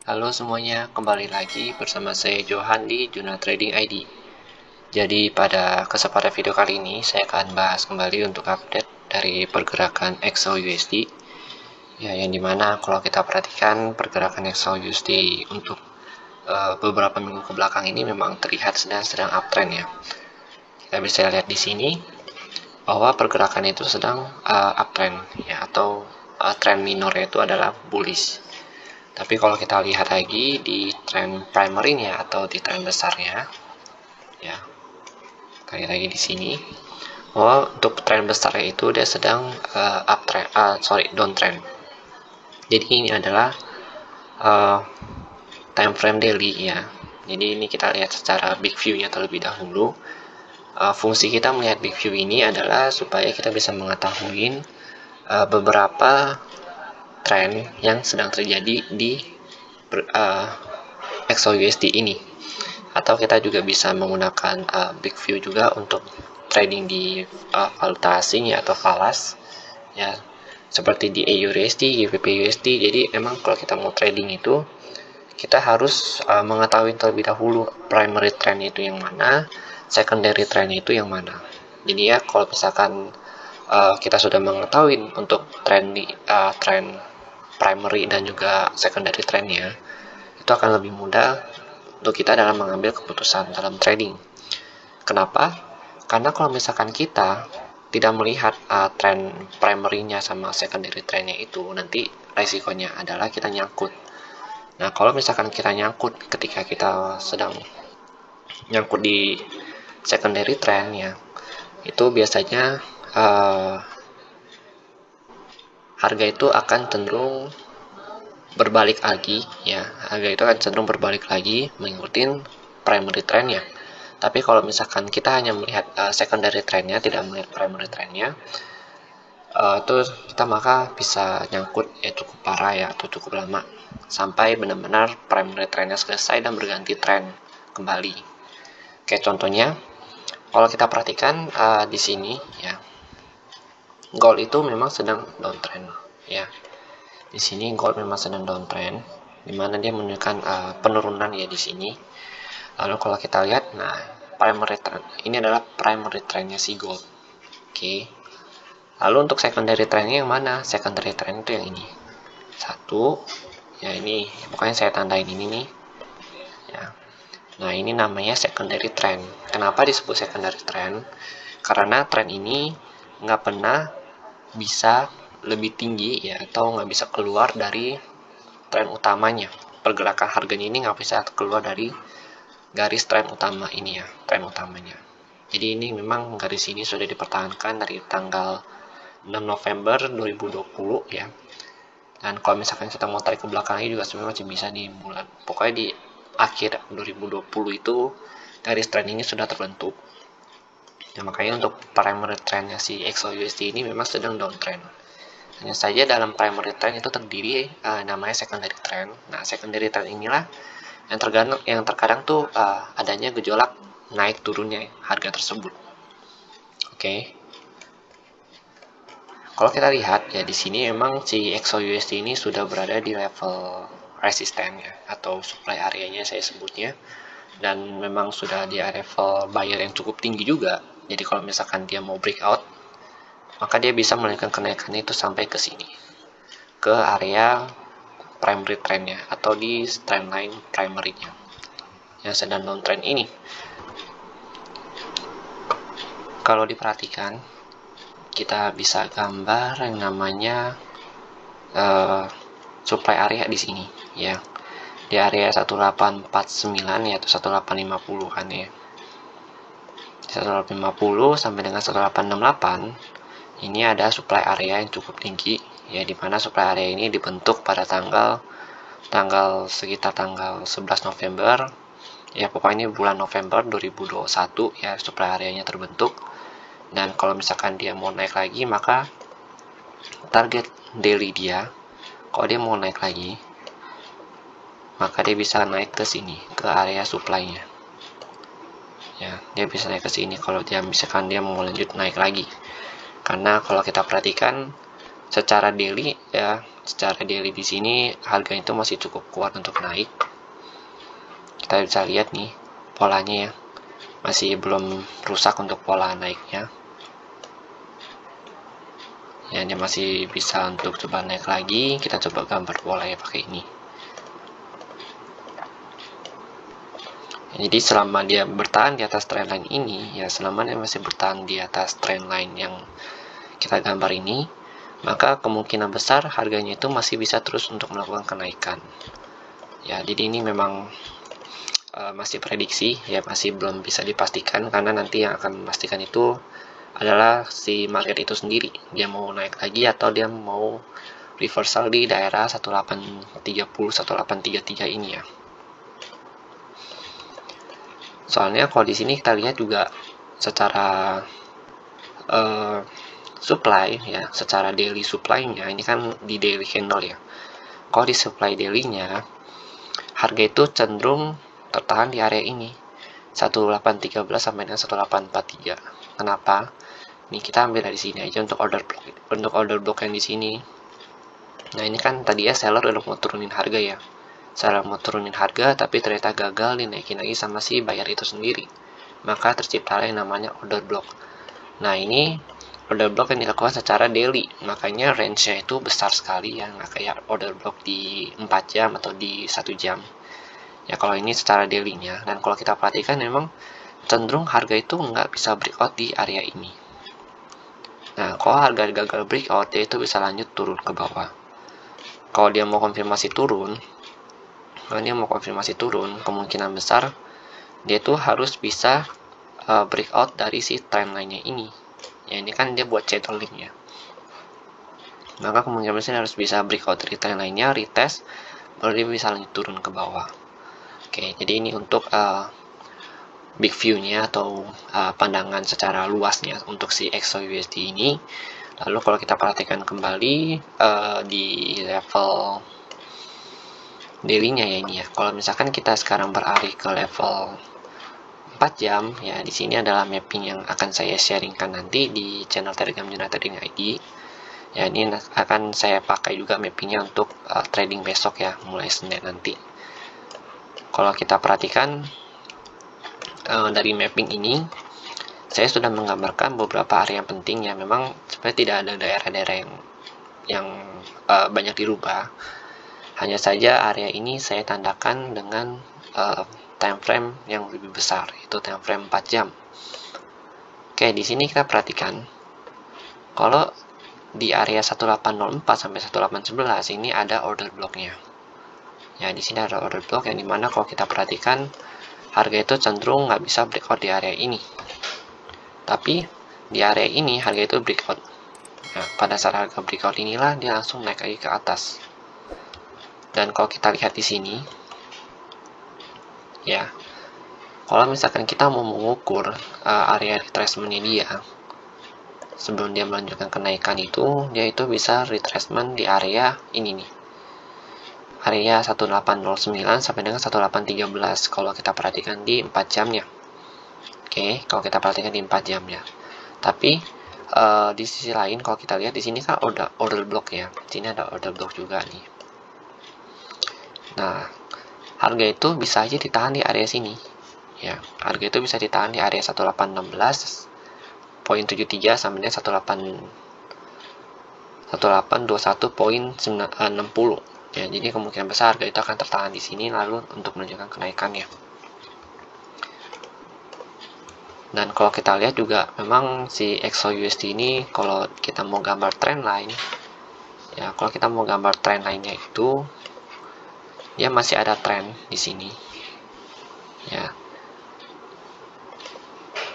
Halo semuanya, kembali lagi bersama saya Johan di Juna Trading ID. Jadi pada kesempatan video kali ini saya akan bahas kembali untuk update dari pergerakan XAUUSD. Ya, yang dimana kalau kita perhatikan pergerakan XAUUSD untuk beberapa minggu ke belakang ini memang terlihat sedang uptrend ya. Kita bisa lihat di sini bahwa pergerakan itu sedang uptrend ya, atau trend minornya itu adalah bullish. Tapi kalau kita lihat lagi di trend primary-nya atau di trend besarnya, ya, kali lagi di sini, bahwa untuk trend besarnya itu dia sedang downtrend. Jadi ini adalah time frame daily ya. Jadi ini kita lihat secara big view-nya terlebih dahulu. Fungsi kita melihat big view ini adalah supaya kita bisa mengetahui beberapa tren yang sedang terjadi di XAUUSD ini, atau kita juga bisa menggunakan big view juga untuk trading di valuta asing ya, atau falas ya, seperti di AURUSD, GBPUSD. Jadi emang kalau kita mau trading itu kita harus mengetahui terlebih dahulu primary trend itu yang mana, secondary trend itu yang mana. Jadi ya kalau misalkan kita sudah mengetahui untuk trend primary dan juga secondary trendnya, itu akan lebih mudah untuk kita dalam mengambil keputusan dalam trading. Kenapa? Karena kalau misalkan kita tidak melihat trend primary-nya sama secondary trend-nya itu, nanti resikonya adalah kita nyangkut. Nah, kalau misalkan kita nyangkut ketika kita sedang nyangkut di secondary trend ya, itu biasanya harga itu akan cenderung berbalik lagi ya, harga itu akan cenderung berbalik lagi mengikuti primary trendnya. Tapi kalau misalkan kita hanya melihat secondary trendnya, tidak melihat primary trendnya, itu kita maka bisa nyangkut ya cukup parah ya, atau cukup lama sampai benar-benar primary trendnya selesai dan berganti trend kembali. Kayak contohnya kalau kita perhatikan di sini ya, gold itu memang sedang downtrend ya. Di sini gold memang sedang downtrend, dimana dia menunjukkan penurunan ya di sini. Lalu kalau kita lihat, nah primary trend ini adalah primary trendnya si gold. Oke. Lalu untuk secondary trendnya yang mana? Secondary trend itu yang ini. Satu, ya ini, pokoknya saya tandain ini nih. Ya. Nah ini namanya secondary trend. Kenapa disebut secondary trend? Karena trend ini nggak pernah bisa lebih tinggi ya, atau nggak bisa keluar dari tren utamanya. Pergerakan harganya ini nggak bisa keluar dari garis tren utama ini ya, tren utamanya. Jadi ini memang garis ini sudah dipertahankan dari tanggal 6 November 2020 ya. Dan kalau misalkan kita mau tarik ke belakangnya juga sebenarnya masih bisa di bulan, pokoknya di akhir 2020 itu garis tren ini sudah terbentuk. Ya, makanya untuk primary trendnya si XAUUSD ini memang sedang downtrend. Hanya saja dalam primary trend itu terdiri namanya secondary trend. Nah, secondary trend inilah yang terkadang tuh adanya gejolak naik turunnya harga tersebut. Oke. Kalau kita lihat ya di sini memang si XAUUSD ini sudah berada di level resisten ya, atau supply areanya saya sebutnya, dan memang sudah di level buyer yang cukup tinggi juga. Jadi kalau misalkan dia mau breakout, maka dia bisa melanjutkan kenaikan itu sampai ke sini, ke area primary trendnya atau di trendline primary-nya yang sedang downtrend ini. Kalau diperhatikan, kita bisa gambar yang namanya supply area di sini ya, di area 1849 yaitu 1850 kan ya, 1850 sampai dengan 1868 ini ada supply area yang cukup tinggi ya, di mana supply area ini dibentuk pada tanggal sekitar tanggal 11 November ya, pokoknya ini bulan November 2021 ya, supply areanya terbentuk. Dan kalau misalkan dia mau naik lagi, maka target daily dia, kalau dia mau naik lagi, maka dia bisa naik ke sini, ke area supply-nya ya, dia bisa naik ke sini kalau dia misalkan dia mau lanjut naik lagi. Karena kalau kita perhatikan secara daily ya, secara daily di sini harga itu masih cukup kuat untuk naik. Kita bisa lihat nih polanya ya, masih belum rusak untuk pola naiknya. Ya, dia masih bisa untuk coba naik lagi. Kita coba gambar pola ya pakai ini. Jadi selama dia bertahan di atas trendline ini, ya selama dia masih bertahan di atas trendline yang kita gambar ini, maka kemungkinan besar harganya itu masih bisa terus untuk melakukan kenaikan. Ya, jadi ini memang masih prediksi, ya masih belum bisa dipastikan, karena nanti yang akan memastikan itu adalah si market itu sendiri. Dia mau naik lagi atau dia mau reversal di daerah 1830 1833 ini ya. Soalnya kalau di sini kita lihat juga secara supply ya, secara daily supply-nya ini kan di daily candle ya. Kalau di supply daily-nya harga itu cenderung tertahan di area ini 1813 sampai dengan 1843. Kenapa? Nih kita ambil dari sini aja untuk order block yang di sini. Nah, ini kan tadi ya seller udah mau turunin harga ya. Seller mau turunin harga tapi ternyata gagal dinaikin lagi sama si buyer itu sendiri. Maka tercipta yang namanya order block. Nah, ini order block yang dilakukan secara daily, makanya range-nya itu besar sekali ya, nggak kayak order block di 4 jam atau di 1 jam. Ya, kalau ini secara daily-nya. Dan kalau kita perhatikan memang cenderung harga itu nggak bisa breakout di area ini. Nah, kalau harga gagal breakout, dia itu bisa lanjut turun ke bawah. Kalau dia mau konfirmasi turun, kemungkinan besar dia tuh harus bisa breakout dari si trendline-nya ini. Ya, ini kan dia buat channeling ya. Maka kemungkinan besar harus bisa breakout dari trendline-nya, retest, baru dia bisa lanjut turun ke bawah. Oke, jadi ini untuk big view-nya atau pandangan secara luasnya untuk si XAUUSD ini. Lalu kalau kita perhatikan kembali di level daily-nya ya ini ya. Kalau misalkan kita sekarang beralih ke level 4 jam, ya di sini adalah mapping yang akan saya sharingkan nanti di channel Telegram Juna Trading ID. Ya, ini akan saya pakai juga mappingnya untuk trading besok ya, mulai Senin nanti. Kalau kita perhatikan dari mapping ini, saya sudah menggambarkan beberapa area yang penting ya. Memang sebenarnya tidak ada daerah-daerah yang banyak dirubah. Hanya saja area ini saya tandakan dengan time frame yang lebih besar, itu time frame 4 jam. Oke, di sini kita perhatikan kalau di area 1804 sampai 1811 ini ada order blocknya. Ya, di sini ada order block yang dimana kalau kita perhatikan harga itu cenderung nggak bisa breakout di area ini. Tapi di area ini harga itu breakout. Nah, pada saat harga breakout inilah dia langsung naik lagi ke atas. Dan kalau kita lihat di sini, ya, kalau misalkan kita mau mengukur area retracement-nya dia, sebelum dia melanjutkan kenaikan itu, dia itu bisa retracement di area ini nih. Area 1809 sampai dengan 1813 kalau kita perhatikan di 4 jamnya. Oke, kalau kita perhatikan di 4 jamnya. Tapi di sisi lain kalau kita lihat di sini kan order block ya. Di sini ada order block juga nih. Nah, harga itu bisa aja ditahan di area sini. Ya, harga itu bisa ditahan di area 1816.73 sampai dengan 1821.60. Ya, jadi kemungkinan besar harga itu akan tertahan di sini lalu untuk menunjukkan kenaikannya. Dan kalau kita lihat juga memang si XAUUSD ini kalau kita mau gambar trendline, ya kalau kita mau gambar trendline-nya itu dia masih ada trend di sini. Ya.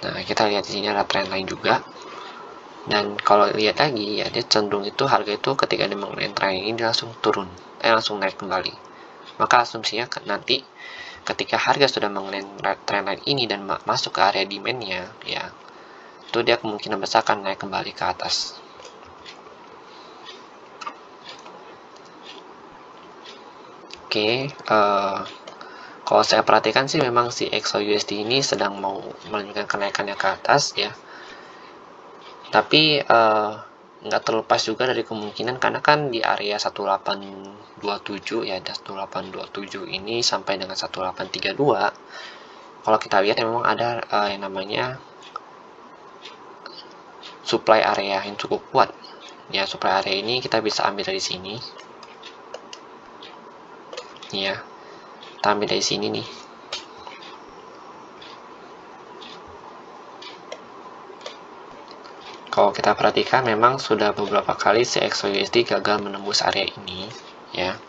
Nah, kita lihat di sini ada trendline juga. Dan kalau lihat lagi ya dia cenderung itu harga itu ketika dia mengenai trend ini dia langsung turun, langsung naik kembali. Maka asumsinya nanti ketika harga sudah mengenai trendline ini dan masuk ke area demand-nya, ya itu dia kemungkinan besar akan naik kembali ke atas. Oke, kalau saya perhatikan sih memang si XAUUSD ini sedang mau melanjutkan kenaikannya ke atas ya. Tapi nggak terlepas juga dari kemungkinan, karena kan di area 1827 ya, 1827 ini sampai dengan 1832, kalau kita lihat memang ada yang namanya supply area yang cukup kuat ya. Supply area ini kita bisa ambil dari sini ya, kita ambil dari sini nih. Kalau kita perhatikan memang sudah beberapa kali si XYUSD gagal menembus area ini ya.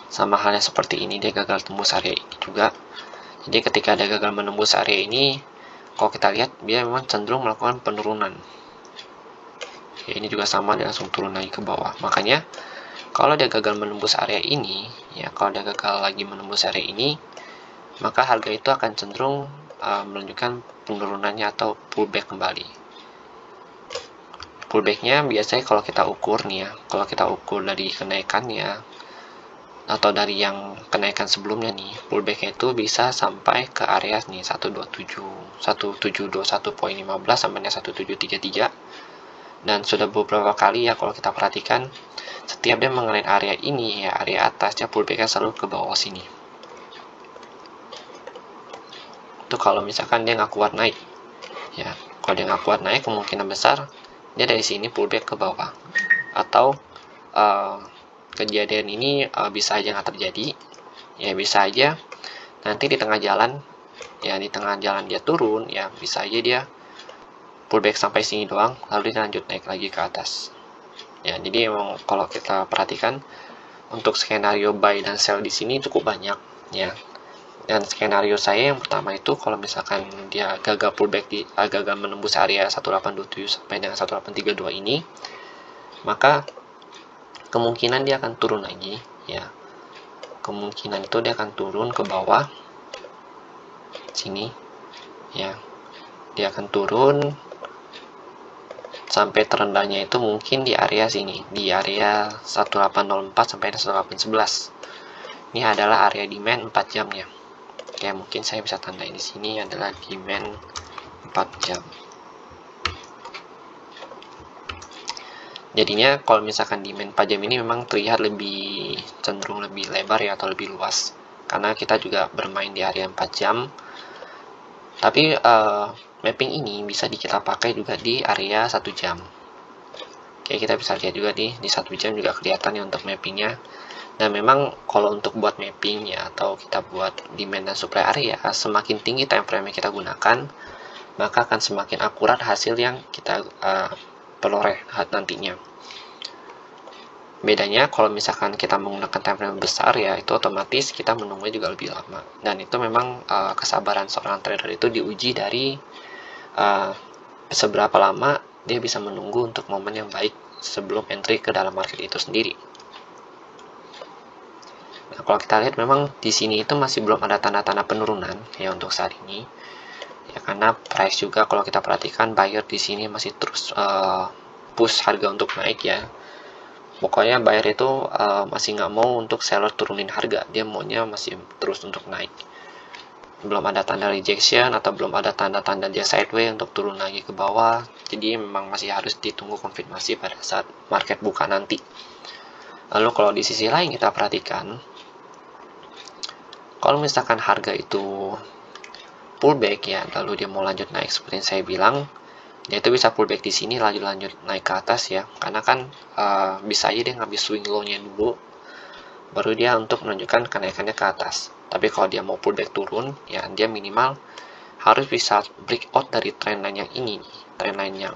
Sama halnya seperti ini, dia gagal tembus area ini juga. Jadi ketika dia gagal menembus area ini, kalau kita lihat dia memang cenderung melakukan penurunan. Ya, ini juga sama, dia langsung turun lagi ke bawah. Makanya kalau dia gagal menembus area ini ya, kalau dia gagal lagi menembus area ini, maka harga itu akan cenderung menunjukkan penurunannya atau pullback kembali. Pullbacknya biasanya kalau kita ukur nih ya, kalau kita ukur dari kenaikannya atau dari yang kenaikan sebelumnya nih, pullbacknya itu bisa sampai ke area nih 1721.15 sampai 1733. Dan sudah beberapa kali ya kalau kita perhatikan, setiap dia mengenai area ini ya, area atasnya, pullbacknya selalu ke bawah sini. Itu kalau misalkan dia nggak kuat naik ya. Kalau dia nggak kuat naik, kemungkinan besar dia dari sini pullback ke bawah. Atau kejadian ini bisa aja nggak terjadi ya, bisa aja nanti di tengah jalan ya, di tengah jalan dia turun ya, bisa aja dia pullback sampai sini doang lalu dia lanjut naik lagi ke atas ya. Jadi emang kalau kita perhatikan untuk skenario buy dan sell di sini cukup banyak ya. Dan skenario saya yang pertama itu kalau misalkan dia gagal pullback gagal menembus area 1827 sampai dengan 1832 ini, maka kemungkinan dia akan turun lagi ya. Kemungkinan itu dia akan turun ke bawah sini ya. Dia akan turun sampai terendahnya itu mungkin di area sini, di area 1804 sampai 1811. Ini adalah area demand 4 jamnya. Oke, mungkin saya bisa tandain di sini adalah demand 4 jam. Jadinya kalau misalkan demand 4 jam ini memang terlihat lebih cenderung lebih lebar ya, atau lebih luas, karena kita juga bermain di area 4 jam. Tapi mapping ini bisa kita pakai juga di area 1 jam. Oke, kita bisa lihat juga di 1 jam juga kelihatan ya untuk mappingnya. Dan memang kalau untuk buat mapping ya, atau kita buat demand dan supply area, semakin tinggi time frame yang kita gunakan, maka akan semakin akurat hasil yang kita peroleh nantinya. Bedanya kalau misalkan kita menggunakan time frame besar ya, itu otomatis kita menunggu juga lebih lama. Dan itu memang kesabaran seorang trader itu diuji dari seberapa lama dia bisa menunggu untuk momen yang baik sebelum entry ke dalam market itu sendiri. Nah, kalau kita lihat memang di sini itu masih belum ada tanda-tanda penurunan ya untuk saat ini. Ya, karena price juga kalau kita perhatikan buyer di sini masih terus push harga untuk naik ya. Pokoknya buyer itu masih nggak mau untuk seller turunin harga, dia maunya masih terus untuk naik. Belum ada tanda rejection atau belum ada tanda-tanda dia sideways untuk turun lagi ke bawah. Jadi memang masih harus ditunggu konfirmasi pada saat market buka nanti. Lalu kalau di sisi lain kita perhatikan, kalau misalkan harga itu pullback ya, lalu dia mau lanjut naik seperti yang saya bilang, dia itu bisa pullback di sini lanjut naik ke atas ya, karena kan bisa aja dia ngambil swing low-nya dulu, baru dia untuk menunjukkan kenaikannya ke atas. Tapi kalau dia mau pullback turun ya, dia minimal harus bisa breakout dari trendline yang ini, trendline yang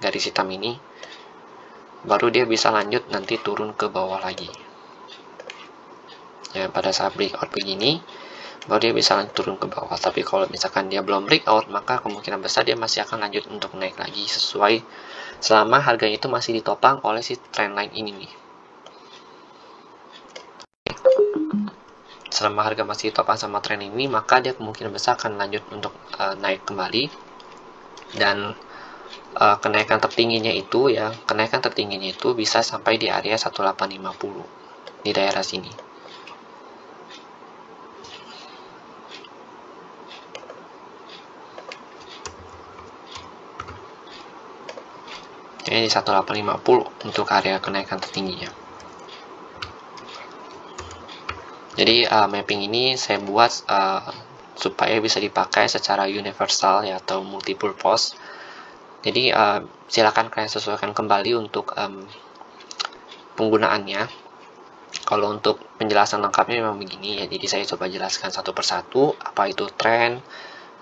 garis hitam ini, baru dia bisa lanjut nanti turun ke bawah lagi. Ya, pada saat breakout begini baru dia bisa turun ke bawah. Tapi kalau misalkan dia belum breakout, maka kemungkinan besar dia masih akan lanjut untuk naik lagi sesuai selama harganya itu masih ditopang oleh si trendline ini nih. Selama harga masih ditopang sama trend ini, maka dia kemungkinan besar akan lanjut untuk naik kembali. Dan kenaikan tertingginya itu ya, kenaikan tertingginya itu bisa sampai di area 1850 di daerah sini. Ini di 1850 untuk area kenaikan tertingginya. Jadi mapping ini saya buat supaya bisa dipakai secara universal ya, atau multipurpose. Jadi silakan kalian sesuaikan kembali untuk penggunaannya. Kalau untuk penjelasan lengkapnya memang begini ya, jadi saya coba jelaskan satu persatu apa itu trend,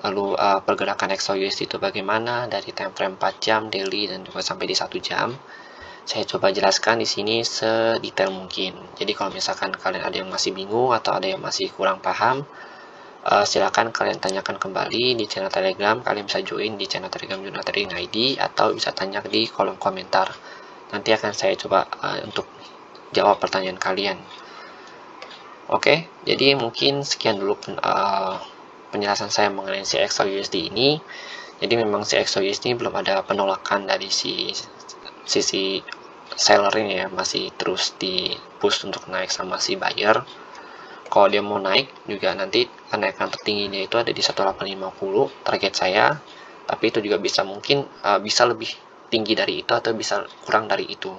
lalu pergerakan XAUUSD itu bagaimana dari time frame 4 jam, daily, dan juga sampai di 1 jam. Saya coba jelaskan di sini sedetail mungkin. Jadi kalau misalkan kalian ada yang masih bingung atau ada yang masih kurang paham, silakan kalian tanyakan kembali di channel Telegram. Kalian bisa join di channel Telegram Jurnal Trading ID atau bisa tanya di kolom komentar. Nanti akan saya coba untuk jawab pertanyaan kalian. Oke, jadi mungkin sekian dulu penjelasan saya mengenai si XAUUSD ini. Jadi memang si XAUUSD belum ada penolakan dari sisi seller ini ya, masih terus di push untuk naik sama si buyer. Kalau dia mau naik juga nanti kenaikan tertingginya itu ada di 1850 target saya, tapi itu juga bisa mungkin bisa lebih tinggi dari itu atau bisa kurang dari itu.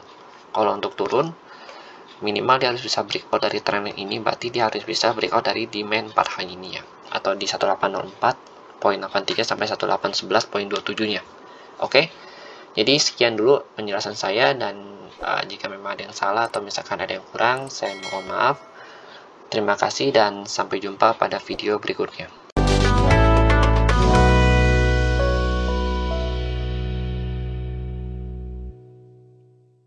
Kalau untuk turun minimal dia harus bisa breakout dari trend ini, berarti dia harus bisa breakout dari demand 4 high ini ya, atau di 1804.83 sampai 1811.27 nya. Oke. Jadi sekian dulu penjelasan saya, dan jika memang ada yang salah atau misalkan ada yang kurang, saya mohon maaf. Terima kasih dan sampai jumpa pada video berikutnya.